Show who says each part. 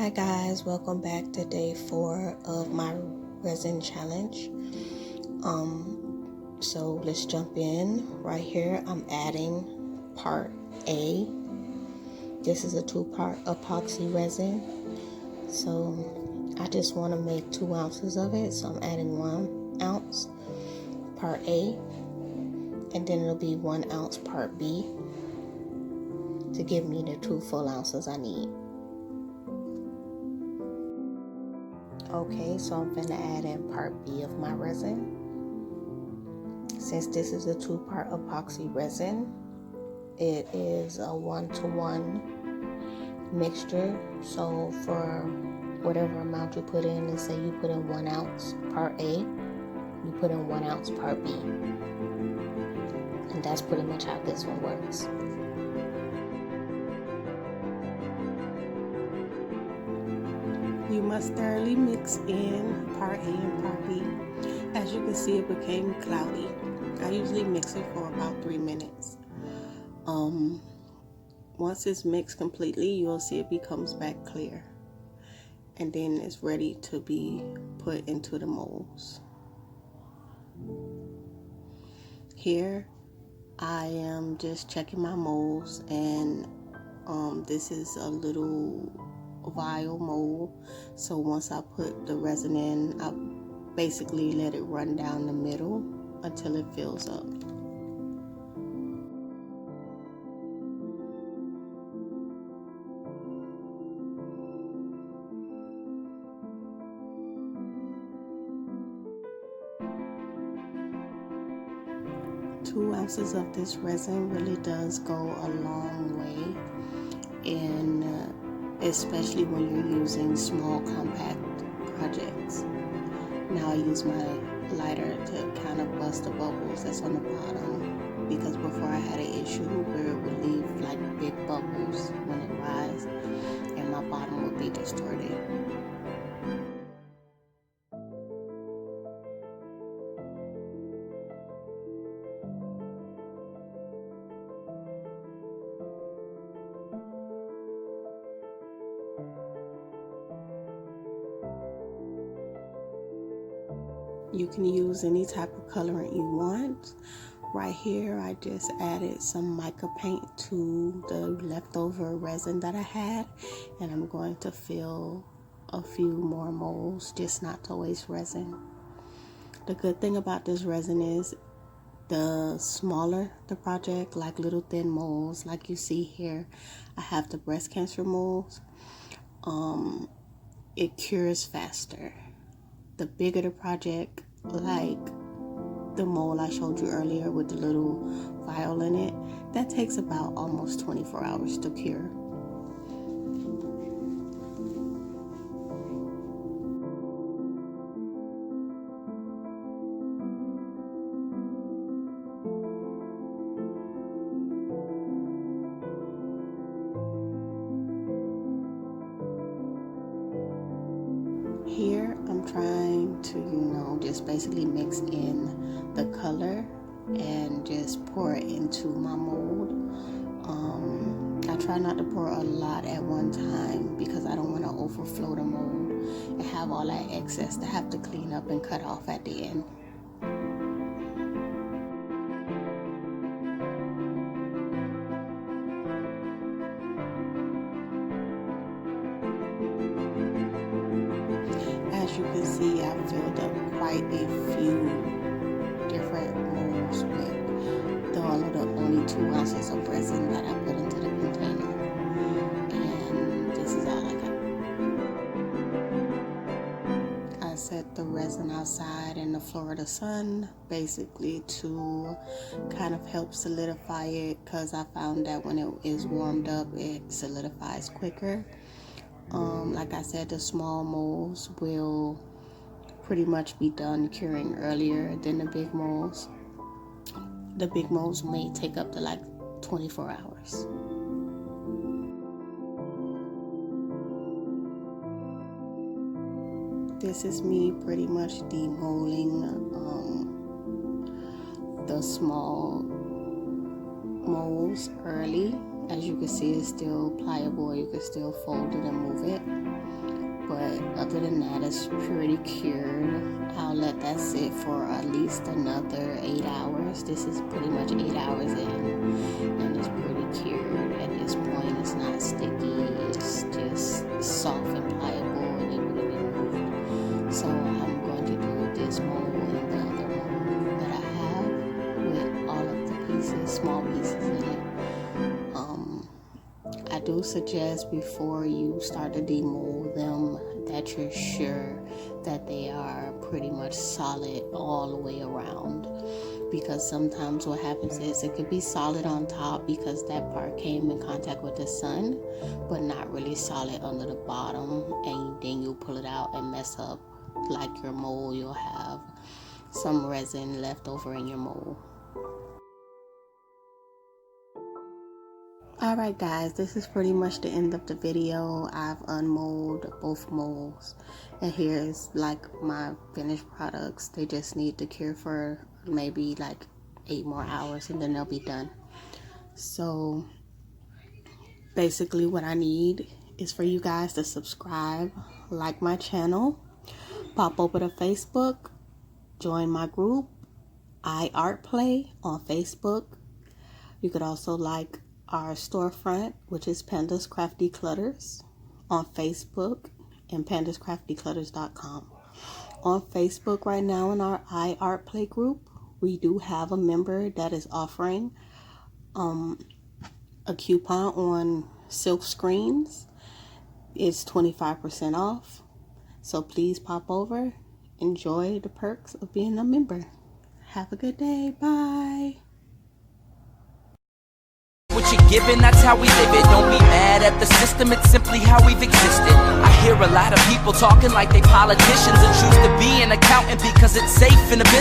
Speaker 1: Hi guys, welcome back to day 4 of my resin challenge. So let's jump in. Right here I'm adding part A. This is a 2-part epoxy resin. So I just want to make 2 ounces of it, so I'm adding 1 ounce part A, and then it'll be 1 ounce part B to give me the 2 full ounces I need. Okay, so I'm gonna add in part B of my resin. Since this is a 2-part epoxy resin, it is a 1-to-1 mixture. So for whatever amount you put in, let's say you put in 1 ounce part A, you put in 1 ounce part B. And that's pretty much how this one works.
Speaker 2: You must thoroughly mix in part A and part B. As you can see, it became cloudy. I usually mix it for about 3 minutes. Once it's mixed completely, you'll see it becomes back clear. And then it's ready to be put into the molds. Here, I am just checking my molds, and this is a little vial mold. So once I put the resin in, I basically let it run down the middle until it fills up. Two ounces of this resin really does go a long way, and especially when you're using small compact projects. Now I use my lighter to kind of bust the bubbles that's on the bottom, because before I had an issue where it would leave like big bubbles when it rise and my bottom would be distorted. You can use any type of colorant you want. Right here, I just added some mica paint to the leftover resin that I had, and I'm going to fill a few more molds just not to waste resin. The good thing about this resin is the smaller the project, like little thin molds, like you see here, I have the breast cancer molds. It cures faster. The bigger the project, like the mold I showed you earlier with the little vial in it, that takes about almost 24 hours to cure. Here I'm trying to, just basically mix in the color and just pour it into my mold. I try not to pour a lot at one time because I don't want to overflow the mold and have all that excess to have to clean up and cut off at the end. As you can see, I've filled up quite a few different molds with all of the only 2 ounces of resin that I put into the container. And this is all I got. I set the resin outside in the Florida sun, basically to kind of help solidify it, because I found that when it is warmed up, it solidifies quicker. Like I said, the small molds will pretty much be done curing earlier than the big molds. The big molds may take up to like 24 hours. This is me pretty much demolding the small molds early. As you can see, it's still pliable. You can still fold it and move it. but other than that, it's pretty cured. I'll let that sit for at least another 8 hours. This is pretty much 8 hours in, and it's pretty cured at this point. It's not sticky, it's just soft and pliable and able to be moved. So I'm going to do this mold and the other mold that I have with all of the pieces, small pieces in it. I do suggest before you start to demold them that you're sure that they are pretty much solid all the way around, because sometimes what happens is it could be solid on top because that part came in contact with the sun, but not really solid under the bottom, and then you pull it out and mess up like your mold. You'll have some resin left over in your mold. Alright guys, this is pretty much the end of the video. I've unmolded both molds, and here's like my finished products. They just need to cure for maybe like 8 more hours and then they'll be done. So basically what I need is for you guys to subscribe, like my channel, pop over to Facebook, join my group, iArtPlay on Facebook. You could also like our storefront, which is Pandas Crafty Clutters on Facebook, and pandascraftyclutters.com. On Facebook right now in our iArtPlay group, we do have a member that is offering a coupon on silk screens. It's 25% off. So please pop over, enjoy the perks of being a member. Have a good day. Bye.
Speaker 3: What you're given, that's how we live it. Don't be mad at the system, it's simply how we've existed. I hear a lot of people talking like they politicians and choose to be an accountant because it's safe in the business.